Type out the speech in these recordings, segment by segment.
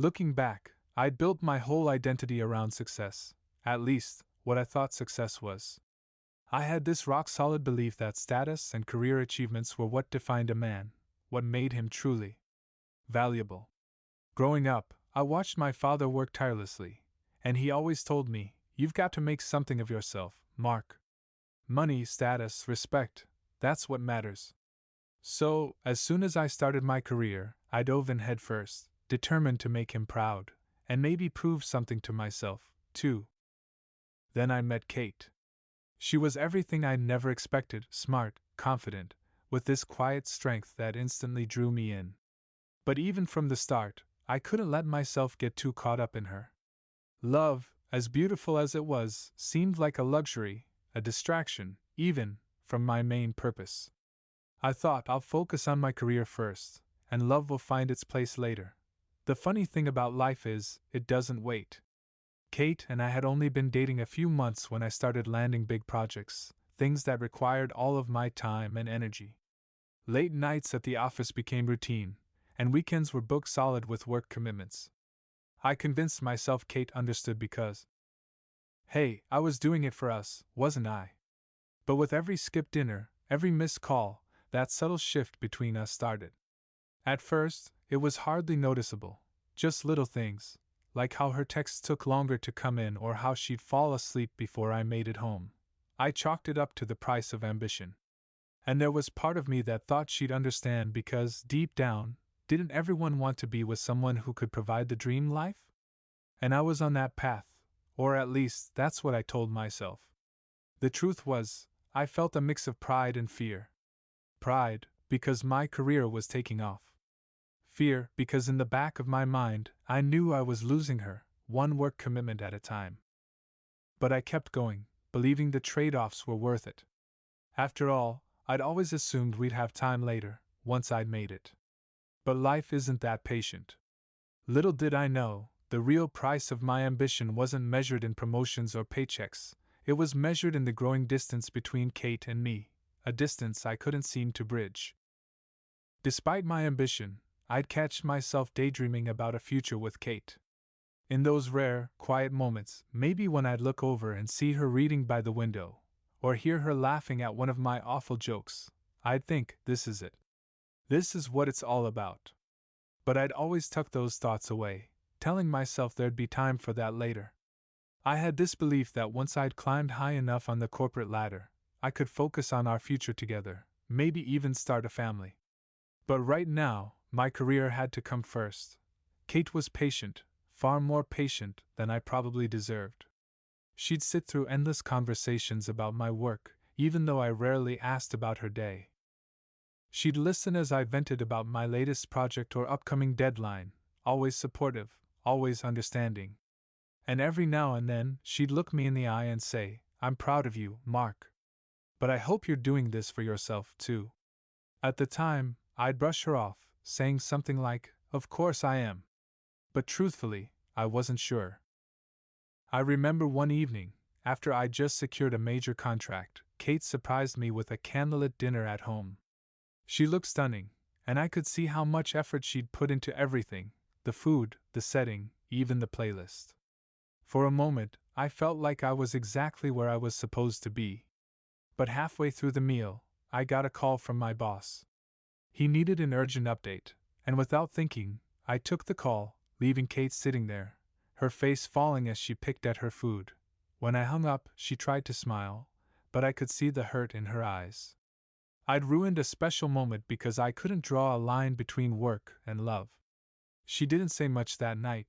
Looking back, I'd built my whole identity around success, at least, what I thought success was. I had this rock solid belief that status and career achievements were what defined a man, what made him truly valuable. Growing up, I watched my father work tirelessly, and he always told me, "You've got to make something of yourself, Mark. Money, status, respect, that's what matters." So, as soon as I started my career, I dove in headfirst, determined to make him proud, and maybe prove something to myself, too. Then I met Kate. She was everything I'd never expected: smart, confident, with this quiet strength that instantly drew me in. But even from the start, I couldn't let myself get too caught up in her. Love, as beautiful as it was, seemed like a luxury, a distraction, even from my main purpose. I thought, I'll focus on my career first, and love will find its place later. The funny thing about life is, it doesn't wait. Kate and I had only been dating a few months when I started landing big projects, things that required all of my time and energy. Late nights at the office became routine, and weekends were booked solid with work commitments. I convinced myself Kate understood because, hey, I was doing it for us, wasn't I? But with every skipped dinner, every missed call, that subtle shift between us started. At first, it was hardly noticeable, just little things, like how her texts took longer to come in or how she'd fall asleep before I made it home. I chalked it up to the price of ambition. And there was part of me that thought she'd understand because, deep down, didn't everyone want to be with someone who could provide the dream life? And I was on that path, or at least that's what I told myself. The truth was, I felt a mix of pride and fear. Pride, because my career was taking off. Fear, because in the back of my mind, I knew I was losing her, one work commitment at a time. But I kept going, believing the trade-offs were worth it. After all, I'd always assumed we'd have time later, once I'd made it. But life isn't that patient. Little did I know, the real price of my ambition wasn't measured in promotions or paychecks, it was measured in the growing distance between Kate and me, a distance I couldn't seem to bridge. Despite my ambition, I'd catch myself daydreaming about a future with Kate. In those rare, quiet moments, maybe when I'd look over and see her reading by the window, or hear her laughing at one of my awful jokes, I'd think, this is it. This is what it's all about. But I'd always tuck those thoughts away, telling myself there'd be time for that later. I had this belief that once I'd climbed high enough on the corporate ladder, I could focus on our future together, maybe even start a family. But right now, my career had to come first. Kate was patient, far more patient than I probably deserved. She'd sit through endless conversations about my work, even though I rarely asked about her day. She'd listen as I vented about my latest project or upcoming deadline, always supportive, always understanding. And every now and then, she'd look me in the eye and say, "I'm proud of you, Mark. But I hope you're doing this for yourself, too." At the time, I'd brush her off, saying something like, "Of course I am." But truthfully, I wasn't sure. I remember one evening, after I'd just secured a major contract, Kate surprised me with a candlelit dinner at home. She looked stunning, and I could see how much effort she'd put into everything: the food, the setting, even the playlist. For a moment, I felt like I was exactly where I was supposed to be. But halfway through the meal, I got a call from my boss. He needed an urgent update, and without thinking, I took the call, leaving Kate sitting there, her face falling as she picked at her food. When I hung up, she tried to smile, but I could see the hurt in her eyes. I'd ruined a special moment because I couldn't draw a line between work and love. She didn't say much that night,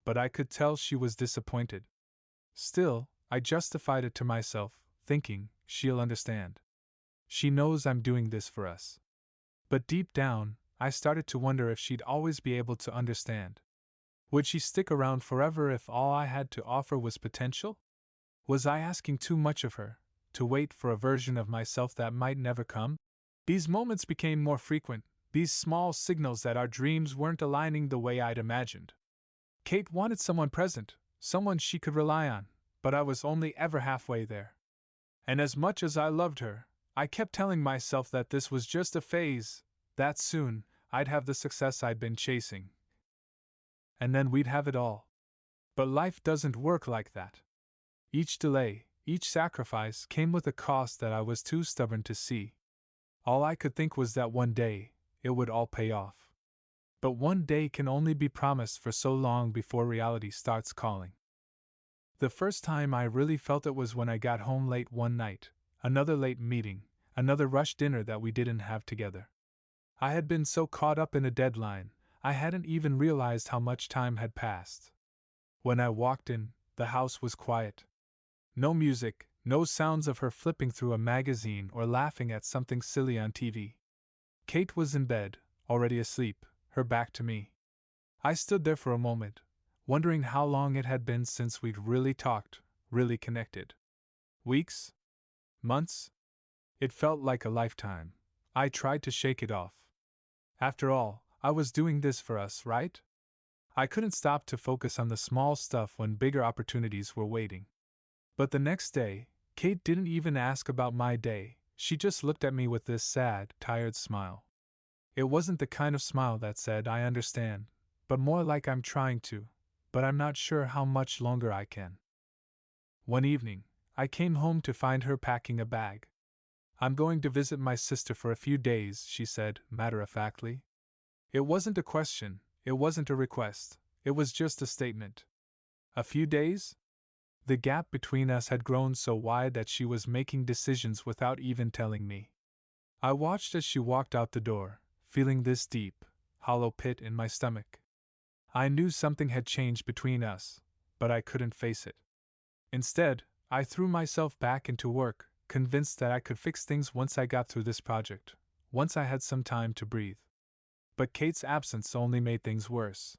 but I could tell she was disappointed. Still, I justified it to myself, thinking, she'll understand. She knows I'm doing this for us. But deep down, I started to wonder if she'd always be able to understand. Would she stick around forever if all I had to offer was potential? Was I asking too much of her, to wait for a version of myself that might never come? These moments became more frequent, these small signals that our dreams weren't aligning the way I'd imagined. Kate wanted someone present, someone she could rely on, but I was only ever halfway there. And as much as I loved her, I kept telling myself that this was just a phase, that soon, I'd have the success I'd been chasing. and then we'd have it all. But life doesn't work like that. Each delay, each sacrifice came with a cost that I was too stubborn to see. All I could think was that one day, it would all pay off. But one day can only be promised for so long before reality starts calling. The first time I really felt it was when I got home late one night, another late meeting, another rushed dinner that we didn't have together. I had been so caught up in a deadline, I hadn't even realized how much time had passed. When I walked in, the house was quiet. No music, no sounds of her flipping through a magazine or laughing at something silly on TV. Kate was in bed, already asleep, her back to me. I stood there for a moment, wondering how long it had been since we'd really talked, really connected. Weeks? Months? It felt like a lifetime. I tried to shake it off. After all, I was doing this for us, right? I couldn't stop to focus on the small stuff when bigger opportunities were waiting. But the next day, Kate didn't even ask about my day, she just looked at me with this sad, tired smile. It wasn't the kind of smile that said, "I understand," but more like, "I'm trying to, but I'm not sure how much longer I can." One evening, I came home to find her packing a bag. "I'm going to visit my sister for a few days," she said, matter-of-factly. It wasn't a question, it wasn't a request, it was just a statement. A few days? The gap between us had grown so wide that she was making decisions without even telling me. I watched as she walked out the door, feeling this deep, hollow pit in my stomach. I knew something had changed between us, but I couldn't face it. Instead, I threw myself back into work, convinced that I could fix things once I got through this project, once I had some time to breathe. But Kate's absence only made things worse.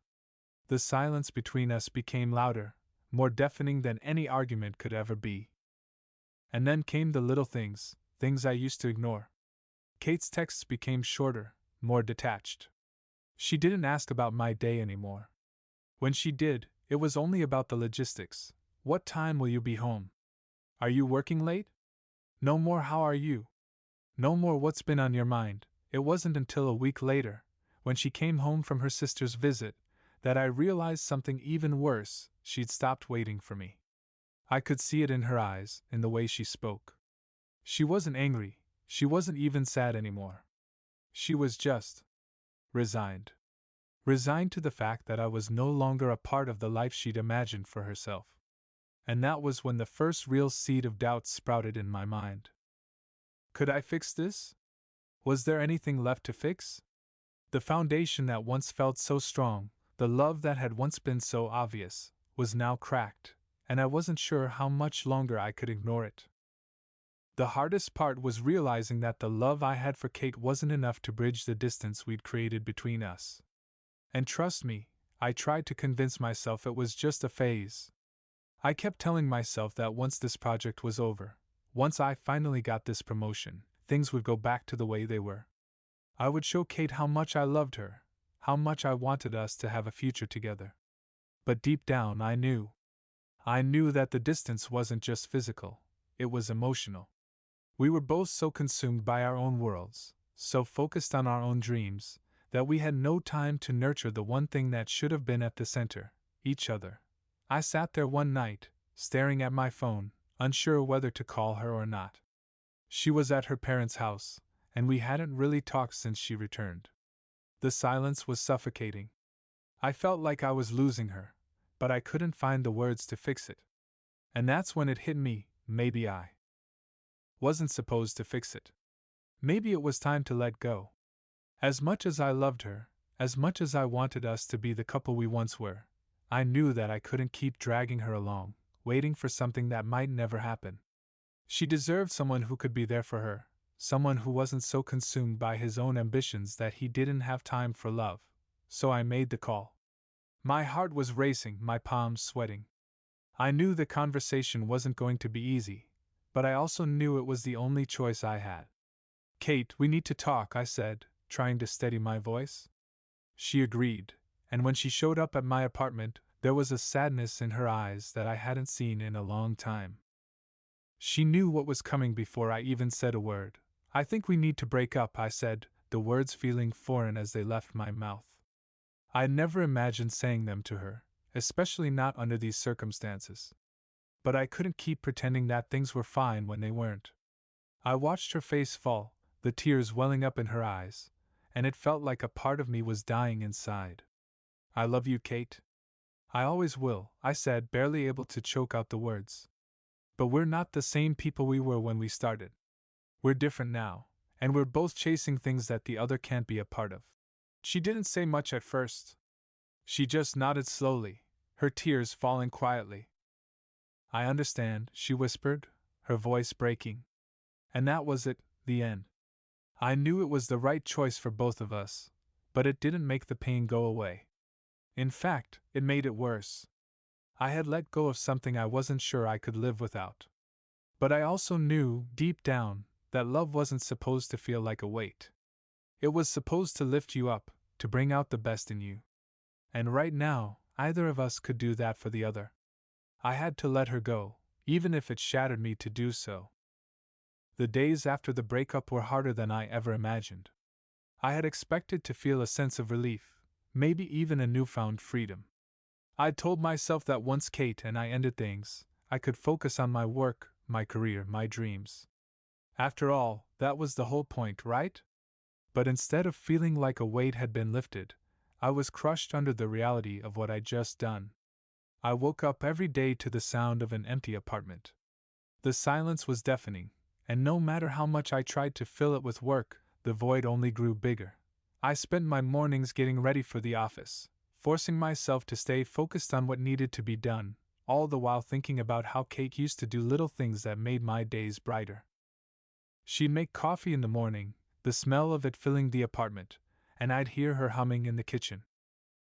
The silence between us became louder, more deafening than any argument could ever be. And then came the little things, things I used to ignore. Kate's texts became shorter, more detached. She didn't ask about my day anymore. When she did, it was only about the logistics. What time will you be home? Are you working late? No more how are you? No more what's been on your mind. It wasn't until a week later, when she came home from her sister's visit, that I realized something even worse: she'd stopped waiting for me. I could see it in her eyes, in the way she spoke. She wasn't angry, she wasn't even sad anymore. She was just resigned. Resigned to the fact that I was no longer a part of the life she'd imagined for herself. And that was when the first real seed of doubt sprouted in my mind. Could I fix this? Was there anything left to fix? The foundation that once felt so strong, the love that had once been so obvious, was now cracked, and I wasn't sure how much longer I could ignore it. The hardest part was realizing that the love I had for Kate wasn't enough to bridge the distance we'd created between us. And trust me, I tried to convince myself it was just a phase. I kept telling myself that once this project was over, once I finally got this promotion, things would go back to the way they were. I would show Kate how much I loved her, how much I wanted us to have a future together. But deep down I knew that the distance wasn't just physical, it was emotional. We were both so consumed by our own worlds, so focused on our own dreams, that we had no time to nurture the one thing that should have been at the center: each other. I sat there one night, staring at my phone, unsure whether to call her or not. She was at her parents' house, and we hadn't really talked since she returned. The silence was suffocating. I felt like I was losing her, but I couldn't find the words to fix it. And that's when it hit me: maybe I wasn't supposed to fix it. Maybe it was time to let go. As much as I loved her, as much as I wanted us to be the couple we once were, I knew that I couldn't keep dragging her along, waiting for something that might never happen. She deserved someone who could be there for her, someone who wasn't so consumed by his own ambitions that he didn't have time for love. So I made the call. My heart was racing, my palms sweating. I knew the conversation wasn't going to be easy, but I also knew it was the only choice I had. "Kate, we need to talk," I said, trying to steady my voice. She agreed, and when she showed up at my apartment, there was a sadness in her eyes that I hadn't seen in a long time. She knew what was coming before I even said a word. "I think we need to break up," I said, the words feeling foreign as they left my mouth. I never imagined saying them to her, especially not under these circumstances. But I couldn't keep pretending that things were fine when they weren't. I watched her face fall, the tears welling up in her eyes, and it felt like a part of me was dying inside. "I love you, Kate. I always will," I said, barely able to choke out the words. "But we're not the same people we were when we started. We're different now, and we're both chasing things that the other can't be a part of." She didn't say much at first. She just nodded slowly, her tears falling quietly. "I understand," she whispered, her voice breaking. And that was it, the end. I knew it was the right choice for both of us, but it didn't make the pain go away. In fact, it made it worse. I had let go of something I wasn't sure I could live without. But I also knew, deep down, that love wasn't supposed to feel like a weight. It was supposed to lift you up, to bring out the best in you. And right now, either of us could do that for the other. I had to let her go, even if it shattered me to do so. The days after the breakup were harder than I ever imagined. I had expected to feel a sense of relief, maybe even a newfound freedom. I'd told myself that once Kate and I ended things, I could focus on my work, my career, my dreams. After all, that was the whole point, right? But instead of feeling like a weight had been lifted, I was crushed under the reality of what I'd just done. I woke up every day to the sound of an empty apartment. The silence was deafening, and no matter how much I tried to fill it with work, the void only grew bigger. I spent my mornings getting ready for the office, forcing myself to stay focused on what needed to be done, all the while thinking about how Kate used to do little things that made my days brighter. She'd make coffee in the morning, the smell of it filling the apartment, and I'd hear her humming in the kitchen.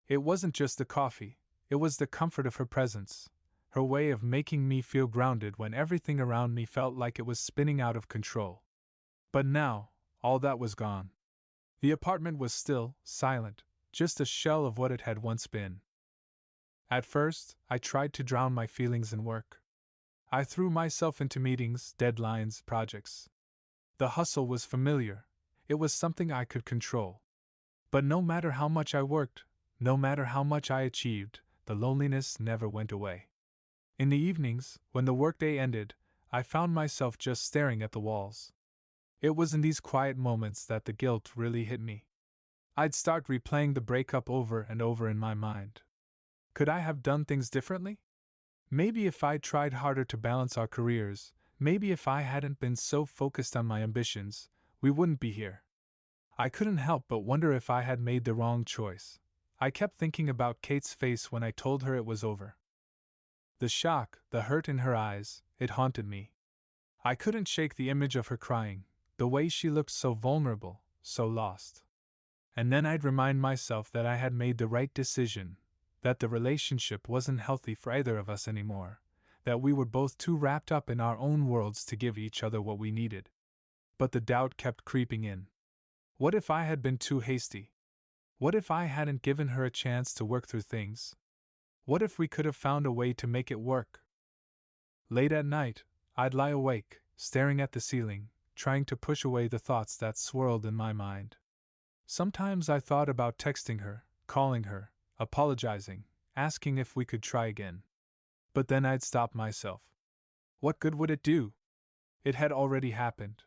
It wasn't just the coffee, it was the comfort of her presence, her way of making me feel grounded when everything around me felt like it was spinning out of control. But now, all that was gone. The apartment was still, silent, just a shell of what it had once been. At first, I tried to drown my feelings in work. I threw myself into meetings, deadlines, projects. The hustle was familiar, it was something I could control. But no matter how much I worked, no matter how much I achieved, the loneliness never went away. In the evenings, when the workday ended, I found myself just staring at the walls. It was in these quiet moments that the guilt really hit me. I'd start replaying the breakup over and over in my mind. Could I have done things differently? Maybe if I'd tried harder to balance our careers, maybe if I hadn't been so focused on my ambitions, we wouldn't be here. I couldn't help but wonder if I had made the wrong choice. I kept thinking about Kate's face when I told her it was over. The shock, the hurt in her eyes, it haunted me. I couldn't shake the image of her crying, the way she looked so vulnerable, so lost. And then I'd remind myself that I had made the right decision, that the relationship wasn't healthy for either of us anymore, that we were both too wrapped up in our own worlds to give each other what we needed. But the doubt kept creeping in. What if I had been too hasty? What if I hadn't given her a chance to work through things? What if we could have found a way to make it work? Late at night, I'd lie awake, staring at the ceiling, trying to push away the thoughts that swirled in my mind. Sometimes I thought about texting her, calling her, apologizing, asking if we could try again. But then I'd stop myself. What good would it do? It had already happened.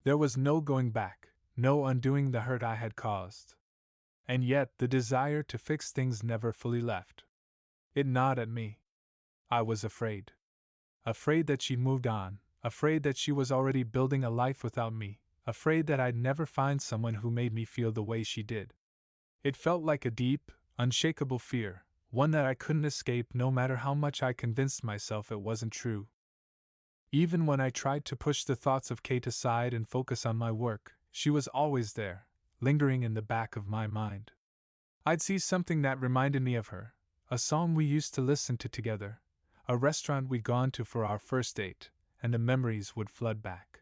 There was no going back, no undoing the hurt I had caused. And yet the desire to fix things never fully left. It gnawed at me. I was afraid. Afraid that she'd moved on, afraid that she was already building a life without me, afraid that I'd never find someone who made me feel the way she did. It felt like a deep, unshakable fear, one that I couldn't escape no matter how much I convinced myself it wasn't true. Even when I tried to push the thoughts of Kate aside and focus on my work, she was always there, lingering in the back of my mind. I'd see something that reminded me of her, a song we used to listen to together, a restaurant we'd gone to for our first date, and the memories would flood back.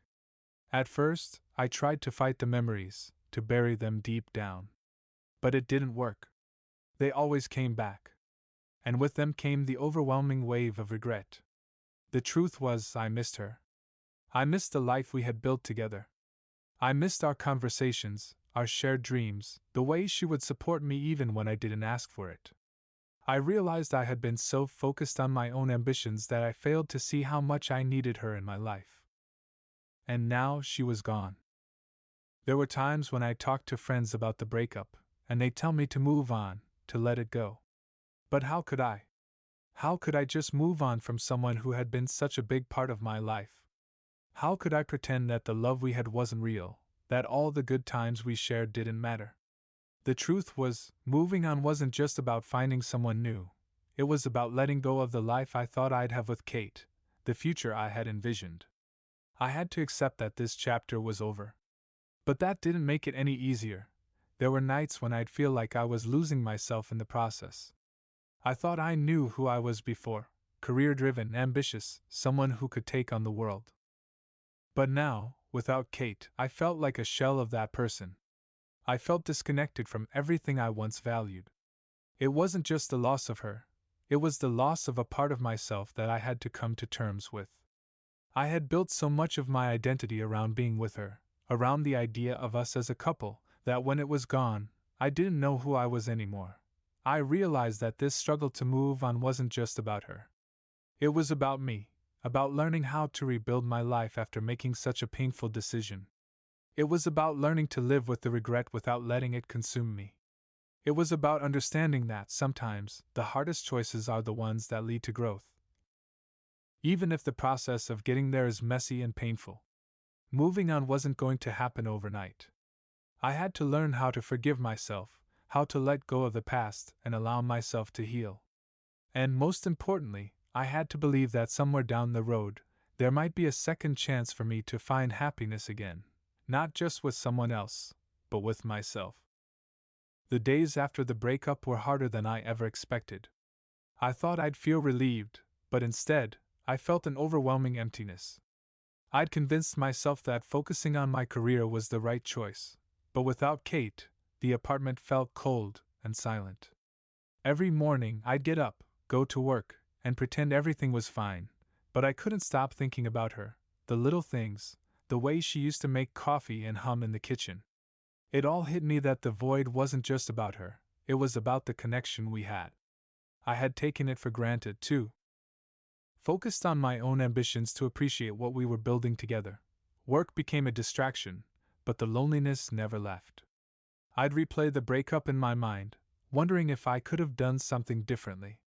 At first, I tried to fight the memories, to bury them deep down. But it didn't work. They always came back. And with them came the overwhelming wave of regret. The truth was, I missed her. I missed the life we had built together. I missed our conversations, our shared dreams, the way she would support me even when I didn't ask for it. I realized I had been so focused on my own ambitions that I failed to see how much I needed her in my life. And now she was gone. There were times when I talked to friends about the breakup, and they'd tell me to move on, to let it go. But how could I? How could I just move on from someone who had been such a big part of my life? How could I pretend that the love we had wasn't real, that all the good times we shared didn't matter? The truth was, moving on wasn't just about finding someone new. It was about letting go of the life I thought I'd have with Kate, the future I had envisioned. I had to accept that this chapter was over. But that didn't make it any easier. There were nights when I'd feel like I was losing myself in the process. I thought I knew who I was before, career-driven, ambitious, someone who could take on the world. But now, without Kate, I felt like a shell of that person. I felt disconnected from everything I once valued. It wasn't just the loss of her, it was the loss of a part of myself that I had to come to terms with. I had built so much of my identity around being with her, around the idea of us as a couple, that when it was gone, I didn't know who I was anymore. I realized that this struggle to move on wasn't just about her. It was about me, about learning how to rebuild my life after making such a painful decision. It was about learning to live with the regret without letting it consume me. It was about understanding that sometimes the hardest choices are the ones that lead to growth, even if the process of getting there is messy and painful. Moving on wasn't going to happen overnight. I had to learn how to forgive myself, how to let go of the past and allow myself to heal. And most importantly, I had to believe that somewhere down the road, there might be a second chance for me to find happiness again, not just with someone else, but with myself. The days after the breakup were harder than I ever expected. I thought I'd feel relieved, but instead, I felt an overwhelming emptiness. I'd convinced myself that focusing on my career was the right choice, but without Kate, the apartment felt cold and silent. Every morning I'd get up, go to work, and pretend everything was fine, but I couldn't stop thinking about her, the little things, the way she used to make coffee and hum in the kitchen. It all hit me that the void wasn't just about her, it was about the connection we had. I had taken it for granted, too. Focused on my own ambitions to appreciate what we were building together, work became a distraction, but the loneliness never left. I'd replay the breakup in my mind, wondering if I could have done something differently.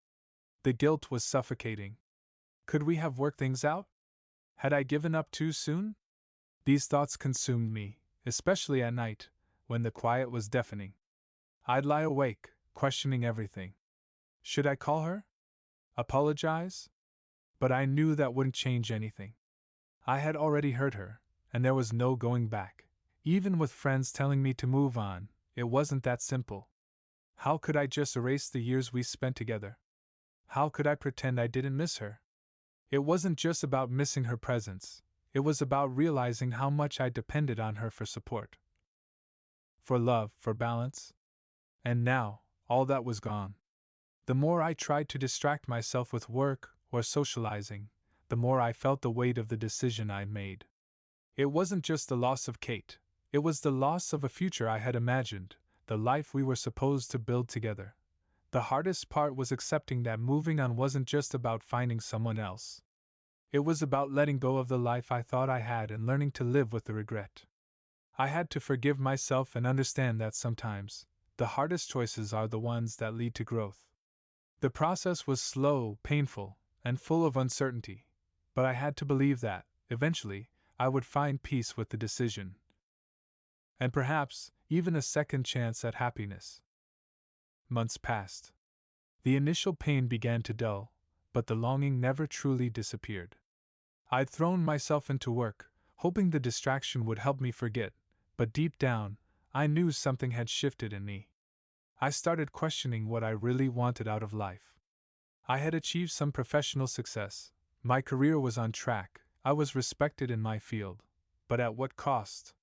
The guilt was suffocating. Could we have worked things out? Had I given up too soon? These thoughts consumed me, especially at night, when the quiet was deafening. I'd lie awake, questioning everything. Should I call her? Apologize? But I knew that wouldn't change anything. I had already hurt her, and there was no going back. Even with friends telling me to move on, it wasn't that simple. How could I just erase the years we spent together? How could I pretend I didn't miss her? It wasn't just about missing her presence, it was about realizing how much I depended on her for support, for love, for balance. And now, all that was gone. The more I tried to distract myself with work or socializing, the more I felt the weight of the decision I'd made. It wasn't just the loss of Kate, it was the loss of a future I had imagined, the life we were supposed to build together. The hardest part was accepting that moving on wasn't just about finding someone else. It was about letting go of the life I thought I had and learning to live with the regret. I had to forgive myself and understand that sometimes, the hardest choices are the ones that lead to growth. The process was slow, painful, and full of uncertainty, but I had to believe that, eventually, I would find peace with the decision. And perhaps, even a second chance at happiness. Months passed. The initial pain began to dull, but the longing never truly disappeared. I'd thrown myself into work, hoping the distraction would help me forget, but deep down, I knew something had shifted in me. I started questioning what I really wanted out of life. I had achieved some professional success, my career was on track, I was respected in my field, but at what cost?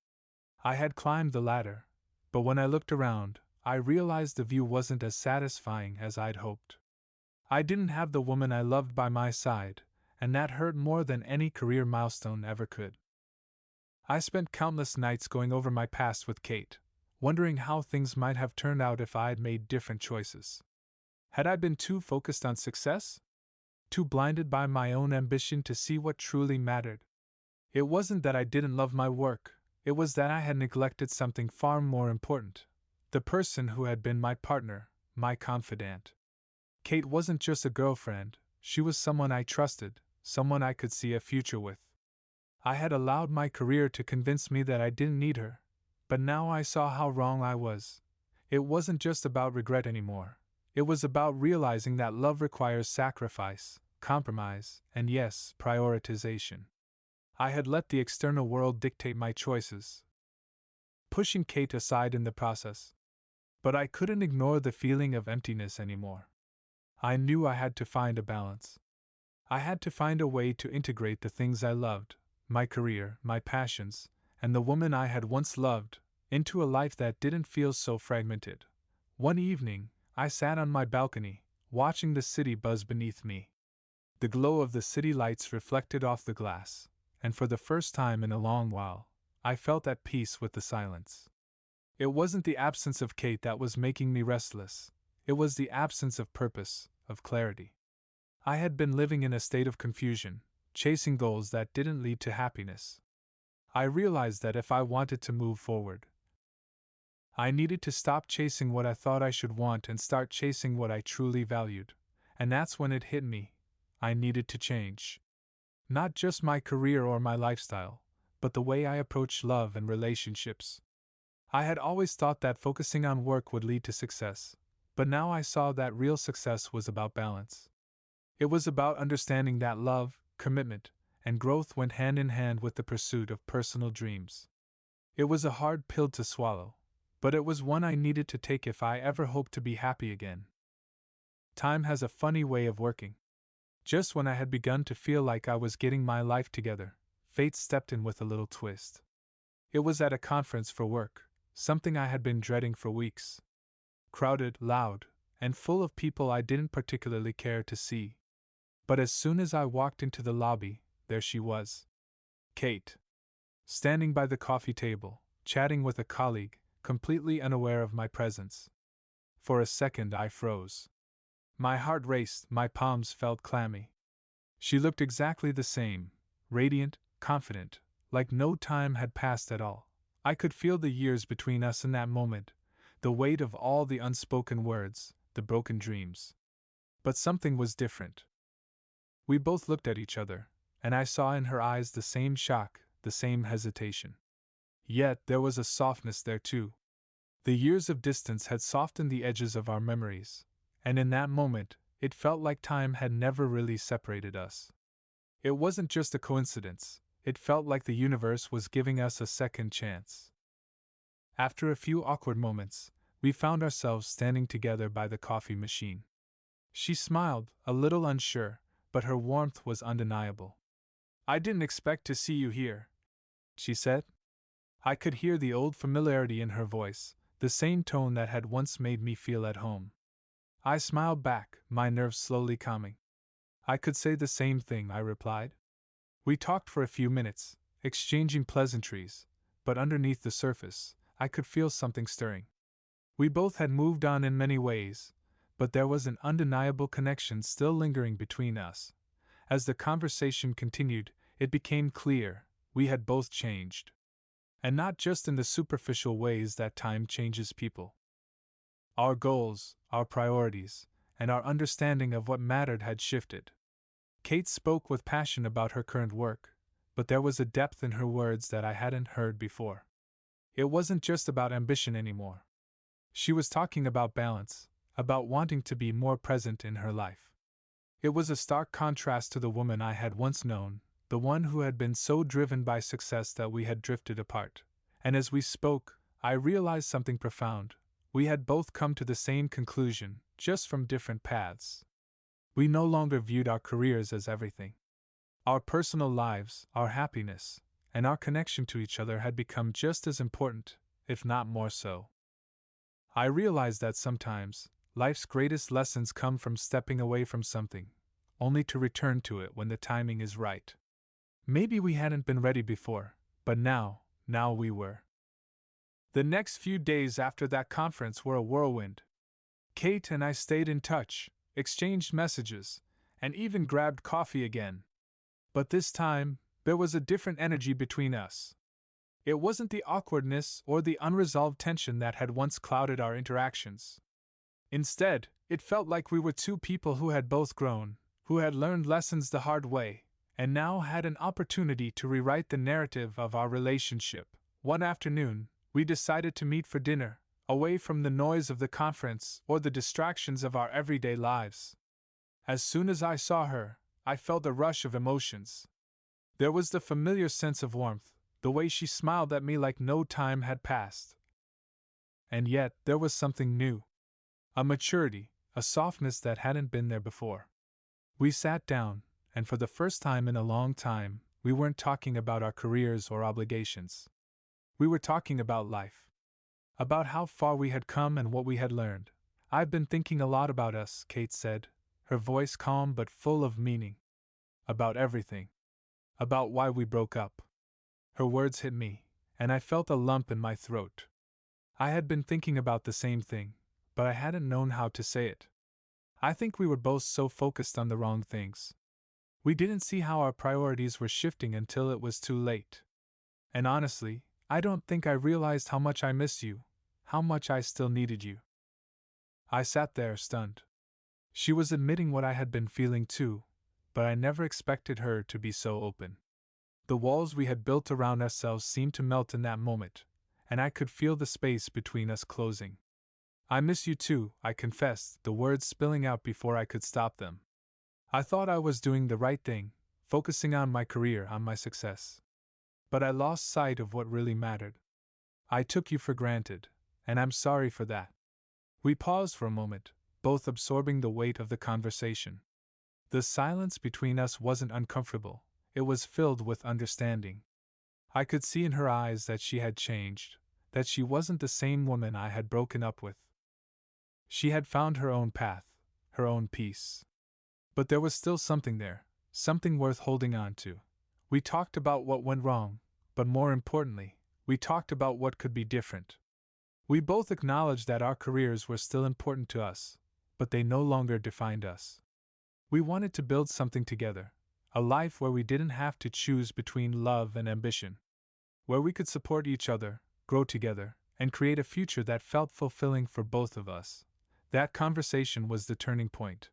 I had climbed the ladder, but when I looked around, I realized the view wasn't as satisfying as I'd hoped. I didn't have the woman I loved by my side, and that hurt more than any career milestone ever could. I spent countless nights going over my past with Kate, wondering how things might have turned out if I had made different choices. Had I been too focused on success? Too blinded by my own ambition to see what truly mattered? It wasn't that I didn't love my work, it was that I had neglected something far more important: the person who had been my partner, my confidant. Kate wasn't just a girlfriend, she was someone I trusted, someone I could see a future with. I had allowed my career to convince me that I didn't need her, but now I saw how wrong I was. It wasn't just about regret anymore. It was about realizing that love requires sacrifice, compromise, and yes, prioritization. I had let the external world dictate my choices, pushing Kate aside in the process. But I couldn't ignore the feeling of emptiness anymore. I knew I had to find a balance. I had to find a way to integrate the things I loved, my career, my passions, and the woman I had once loved, into a life that didn't feel so fragmented. One evening, I sat on my balcony, watching the city buzz beneath me. The glow of the city lights reflected off the glass, and for the first time in a long while, I felt at peace with the silence. It wasn't the absence of Kate that was making me restless, it was the absence of purpose, of clarity. I had been living in a state of confusion, chasing goals that didn't lead to happiness. I realized that if I wanted to move forward, I needed to stop chasing what I thought I should want and start chasing what I truly valued. And that's when it hit me: I needed to change. Not just my career or my lifestyle, but the way I approached love and relationships. I had always thought that focusing on work would lead to success, but now I saw that real success was about balance. It was about understanding that love, commitment, and growth went hand in hand with the pursuit of personal dreams. It was a hard pill to swallow, but it was one I needed to take if I ever hoped to be happy again. Time has a funny way of working. Just when I had begun to feel like I was getting my life together, fate stepped in with a little twist. It was at a conference for work, something I had been dreading for weeks. Crowded, loud, and full of people I didn't particularly care to see. But as soon as I walked into the lobby, there she was. Kate. Standing by the coffee table, chatting with a colleague, completely unaware of my presence. For a second I froze. My heart raced, my palms felt clammy. She looked exactly the same, radiant, confident, like no time had passed at all. I could feel the years between us in that moment, the weight of all the unspoken words, the broken dreams. But something was different. We both looked at each other, and I saw in her eyes the same shock, the same hesitation. Yet there was a softness there too. The years of distance had softened the edges of our memories, and in that moment, it felt like time had never really separated us. It wasn't just a coincidence, it felt like the universe was giving us a second chance. After a few awkward moments, we found ourselves standing together by the coffee machine. She smiled, a little unsure, but her warmth was undeniable. "I didn't expect to see you here," she said. I could hear the old familiarity in her voice, the same tone that had once made me feel at home. I smiled back, my nerves slowly calming. "I could say the same thing," I replied. We talked for a few minutes, exchanging pleasantries, but underneath the surface, I could feel something stirring. We both had moved on in many ways, but there was an undeniable connection still lingering between us. As the conversation continued, it became clear we had both changed. And not just in the superficial ways that time changes people. Our goals, our priorities, and our understanding of what mattered had shifted. Kate spoke with passion about her current work, but there was a depth in her words that I hadn't heard before. It wasn't just about ambition anymore. She was talking about balance, about wanting to be more present in her life. It was a stark contrast to the woman I had once known, the one who had been so driven by success that we had drifted apart. And as we spoke, I realized something profound. We had both come to the same conclusion, just from different paths. We no longer viewed our careers as everything. Our personal lives, our happiness, and our connection to each other had become just as important, if not more so. I realized that sometimes, life's greatest lessons come from stepping away from something, only to return to it when the timing is right. Maybe we hadn't been ready before, but now we were. The next few days after that conference were a whirlwind. Kate and I stayed in touch, exchanged messages, and even grabbed coffee again. But this time, there was a different energy between us. It wasn't the awkwardness or the unresolved tension that had once clouded our interactions. Instead, it felt like we were two people who had both grown, who had learned lessons the hard way, and now had an opportunity to rewrite the narrative of our relationship. One afternoon, we decided to meet for dinner, away from the noise of the conference or the distractions of our everyday lives. As soon as I saw her, I felt a rush of emotions. There was the familiar sense of warmth, the way she smiled at me like no time had passed. And yet, there was something new. A maturity, a softness that hadn't been there before. We sat down, and for the first time in a long time, we weren't talking about our careers or obligations. We were talking about life. About how far we had come and what we had learned. "I've been thinking a lot about us," Kate said, her voice calm but full of meaning. "About everything. About why we broke up." Her words hit me, and I felt a lump in my throat. I had been thinking about the same thing, but I hadn't known how to say it. I think we were both so focused on the wrong things. We didn't see how our priorities were shifting until it was too late. And honestly, I don't think I realized how much I missed you, how much I still needed you. I sat there stunned. She was admitting what I had been feeling too, but I never expected her to be so open. The walls we had built around ourselves seemed to melt in that moment, and I could feel the space between us closing. "I miss you too," I confessed, the words spilling out before I could stop them. I thought I was doing the right thing, focusing on my career, on my success. But I lost sight of what really mattered. I took you for granted, and I'm sorry for that. We paused for a moment, both absorbing the weight of the conversation. The silence between us wasn't uncomfortable, it was filled with understanding. I could see in her eyes that she had changed, that she wasn't the same woman I had broken up with. She had found her own path, her own peace. But there was still something there, something worth holding on to. We talked about what went wrong, but more importantly, we talked about what could be different. We both acknowledged that our careers were still important to us, but they no longer defined us. We wanted to build something together, a life where we didn't have to choose between love and ambition. Where we could support each other, grow together, and create a future that felt fulfilling for both of us. That conversation was the turning point.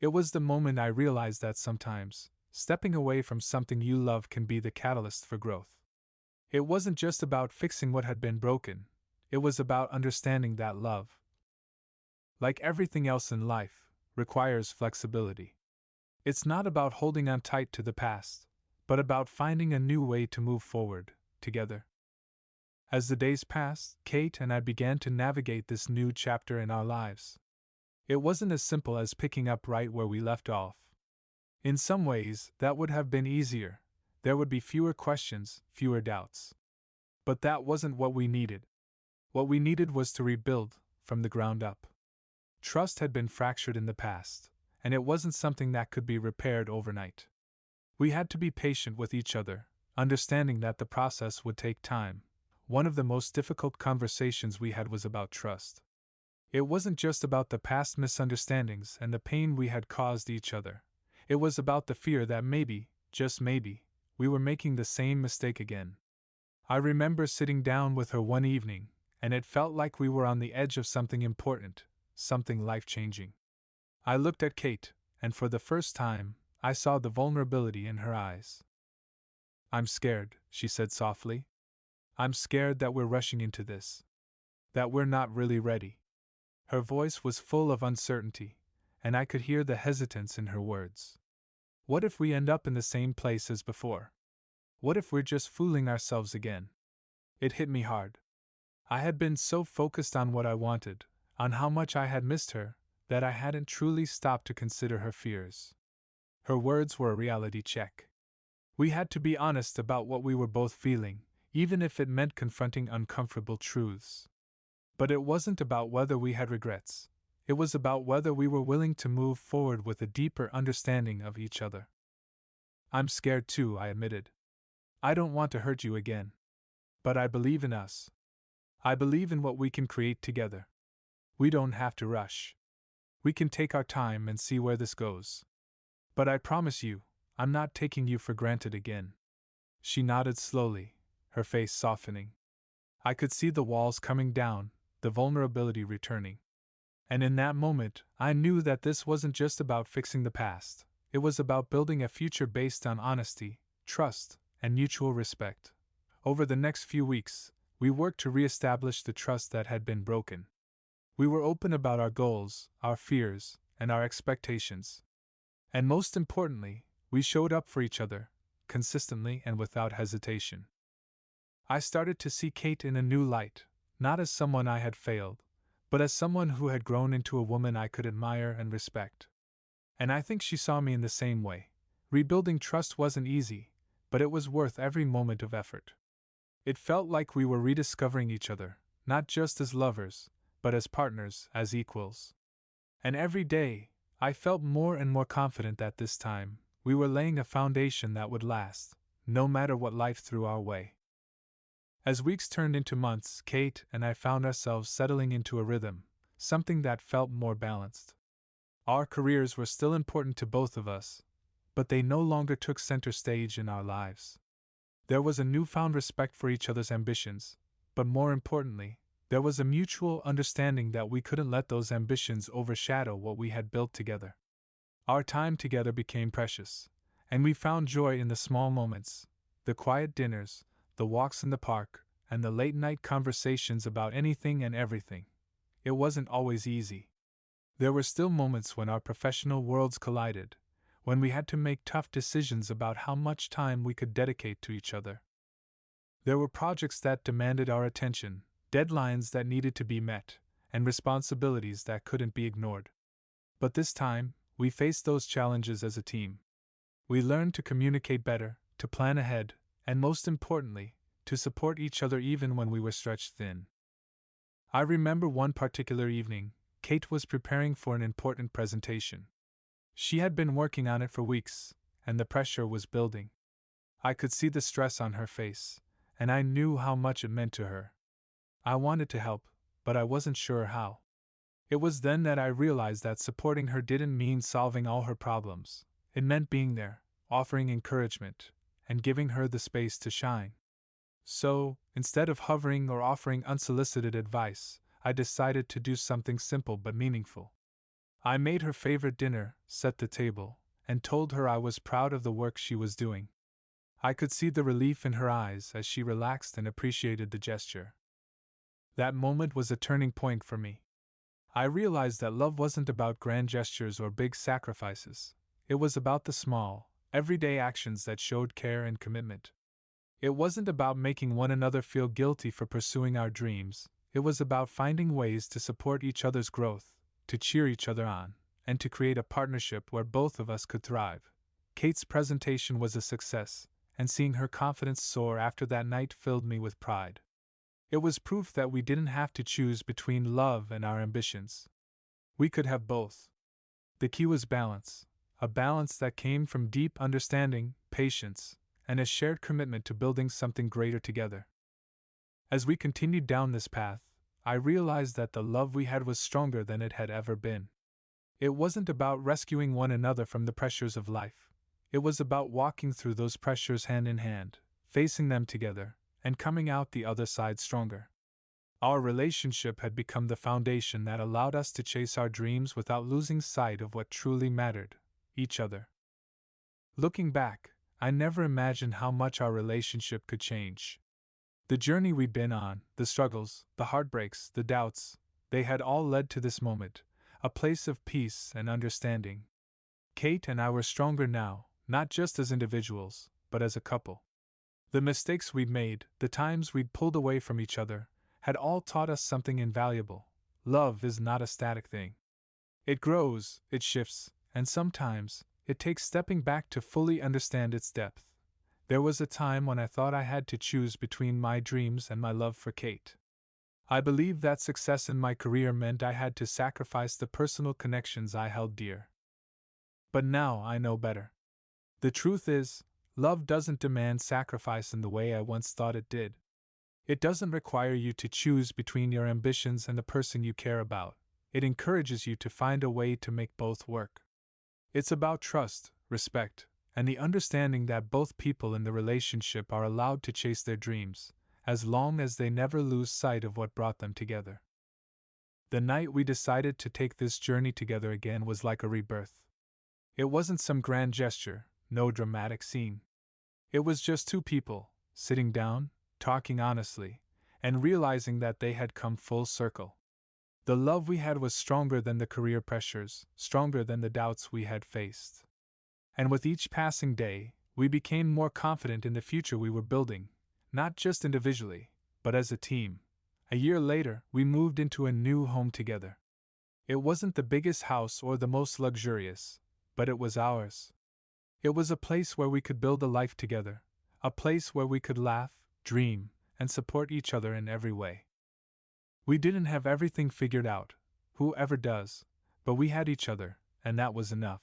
It was the moment I realized that sometimes, stepping away from something you love can be the catalyst for growth. It wasn't just about fixing what had been broken, it was about understanding that love, like everything else in life, requires flexibility. It's not about holding on tight to the past, but about finding a new way to move forward, together. As the days passed, Kate and I began to navigate this new chapter in our lives. It wasn't as simple as picking up right where we left off. In some ways, that would have been easier. There would be fewer questions, fewer doubts. But that wasn't what we needed. What we needed was to rebuild, from the ground up. Trust had been fractured in the past, and it wasn't something that could be repaired overnight. We had to be patient with each other, understanding that the process would take time. One of the most difficult conversations we had was about trust. It wasn't just about the past misunderstandings and the pain we had caused each other. It was about the fear that maybe, just maybe, we were making the same mistake again. I remember sitting down with her one evening, and it felt like we were on the edge of something important, something life-changing. I looked at Kate, and for the first time, I saw the vulnerability in her eyes. "I'm scared," she said softly. "I'm scared that we're rushing into this. That we're not really ready." Her voice was full of uncertainty, and I could hear the hesitance in her words. What if we end up in the same place as before? What if we're just fooling ourselves again? It hit me hard. I had been so focused on what I wanted, on how much I had missed her, that I hadn't truly stopped to consider her fears. Her words were a reality check. We had to be honest about what we were both feeling, even if it meant confronting uncomfortable truths. But it wasn't about whether we had regrets. It was about whether we were willing to move forward with a deeper understanding of each other. "I'm scared too," I admitted. "I don't want to hurt you again. But I believe in us. I believe in what we can create together. We don't have to rush. We can take our time and see where this goes. But I promise you, I'm not taking you for granted again. She nodded slowly, her face softening. I could see the walls coming down, the vulnerability returning. And in that moment, I knew that this wasn't just about fixing the past, it was about building a future based on honesty, trust, and mutual respect. Over the next few weeks, we worked to reestablish the trust that had been broken. We were open about our goals, our fears, and our expectations. And most importantly, we showed up for each other, consistently and without hesitation. I started to see Kate in a new light, not as someone I had failed, but as someone who had grown into a woman I could admire and respect. And I think she saw me in the same way. Rebuilding trust wasn't easy, but it was worth every moment of effort. It felt like we were rediscovering each other, not just as lovers, but as partners, as equals. And every day, I felt more and more confident that this time, we were laying a foundation that would last, no matter what life threw our way. As weeks turned into months, Kate and I found ourselves settling into a rhythm, something that felt more balanced. Our careers were still important to both of us, but they no longer took center stage in our lives. There was a newfound respect for each other's ambitions, but more importantly, there was a mutual understanding that we couldn't let those ambitions overshadow what we had built together. Our time together became precious, and we found joy in the small moments, the quiet dinners, the walks in the park, and the late-night conversations about anything and everything. It wasn't always easy. There were still moments when our professional worlds collided, when we had to make tough decisions about how much time we could dedicate to each other. There were projects that demanded our attention, deadlines that needed to be met, and responsibilities that couldn't be ignored. But this time, we faced those challenges as a team. We learned to communicate better, to plan ahead, and most importantly, to support each other even when we were stretched thin. I remember one particular evening, Kate was preparing for an important presentation. She had been working on it for weeks, and the pressure was building. I could see the stress on her face, and I knew how much it meant to her. I wanted to help, but I wasn't sure how. It was then that I realized that supporting her didn't mean solving all her problems. It meant being there, offering encouragement, and giving her the space to shine. So, instead of hovering or offering unsolicited advice, I decided to do something simple but meaningful. I made her favorite dinner, set the table, and told her I was proud of the work she was doing. I could see the relief in her eyes as she relaxed and appreciated the gesture. That moment was a turning point for me. I realized that love wasn't about grand gestures or big sacrifices. It was about the small, everyday actions that showed care and commitment. It wasn't about making one another feel guilty for pursuing our dreams. It was about finding ways to support each other's growth, to cheer each other on, and to create a partnership where both of us could thrive. Kate's presentation was a success, and seeing her confidence soar after that night filled me with pride. It was proof that we didn't have to choose between love and our ambitions. We could have both. The key was balance, a balance that came from deep understanding, patience, and a shared commitment to building something greater together. As we continued down this path, I realized that the love we had was stronger than it had ever been. It wasn't about rescuing one another from the pressures of life. It was about walking through those pressures hand in hand, facing them together, and coming out the other side stronger. Our relationship had become the foundation that allowed us to chase our dreams without losing sight of what truly mattered: each other. Looking back, I never imagined how much our relationship could change. The journey we'd been on, the struggles, the heartbreaks, the doubts, they had all led to this moment, a place of peace and understanding. Kate and I were stronger now, not just as individuals, but as a couple. The mistakes we'd made, the times we'd pulled away from each other, had all taught us something invaluable. Love is not a static thing. It grows, it shifts, and sometimes, it takes stepping back to fully understand its depth. There was a time when I thought I had to choose between my dreams and my love for Kate. I believed that success in my career meant I had to sacrifice the personal connections I held dear. But now I know better. The truth is, love doesn't demand sacrifice in the way I once thought it did. It doesn't require you to choose between your ambitions and the person you care about. It encourages you to find a way to make both work. It's about trust, respect, and the understanding that both people in the relationship are allowed to chase their dreams, as long as they never lose sight of what brought them together. The night we decided to take this journey together again was like a rebirth. It wasn't some grand gesture, no dramatic scene. It was just two people, sitting down, talking honestly, and realizing that they had come full circle. The love we had was stronger than the career pressures, stronger than the doubts we had faced. And with each passing day, we became more confident in the future we were building, not just individually, but as a team. A year later, we moved into a new home together. It wasn't the biggest house or the most luxurious, but it was ours. It was a place where we could build a life together, a place where we could laugh, dream, and support each other in every way. We didn't have everything figured out, whoever does, but we had each other, and that was enough.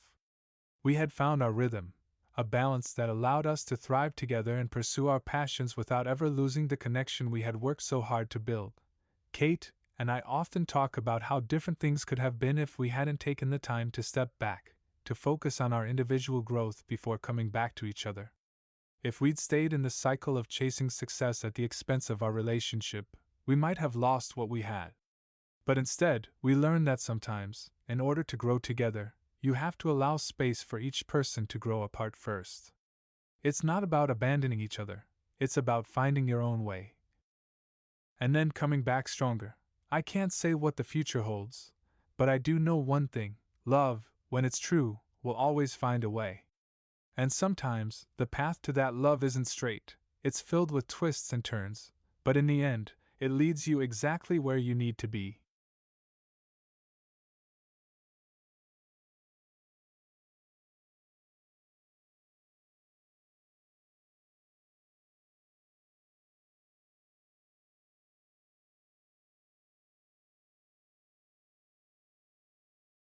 We had found our rhythm, a balance that allowed us to thrive together and pursue our passions without ever losing the connection we had worked so hard to build. Kate and I often talk about how different things could have been if we hadn't taken the time to step back, to focus on our individual growth before coming back to each other. If we'd stayed in the cycle of chasing success at the expense of our relationship, we might have lost what we had. But instead, we learned that sometimes, in order to grow together, you have to allow space for each person to grow apart first. It's not about abandoning each other, it's about finding your own way. And then coming back stronger. I can't say what the future holds, but I do know one thing: love, when it's true, will always find a way. And sometimes, the path to that love isn't straight, it's filled with twists and turns, but in the end, it leads you exactly where you need to be.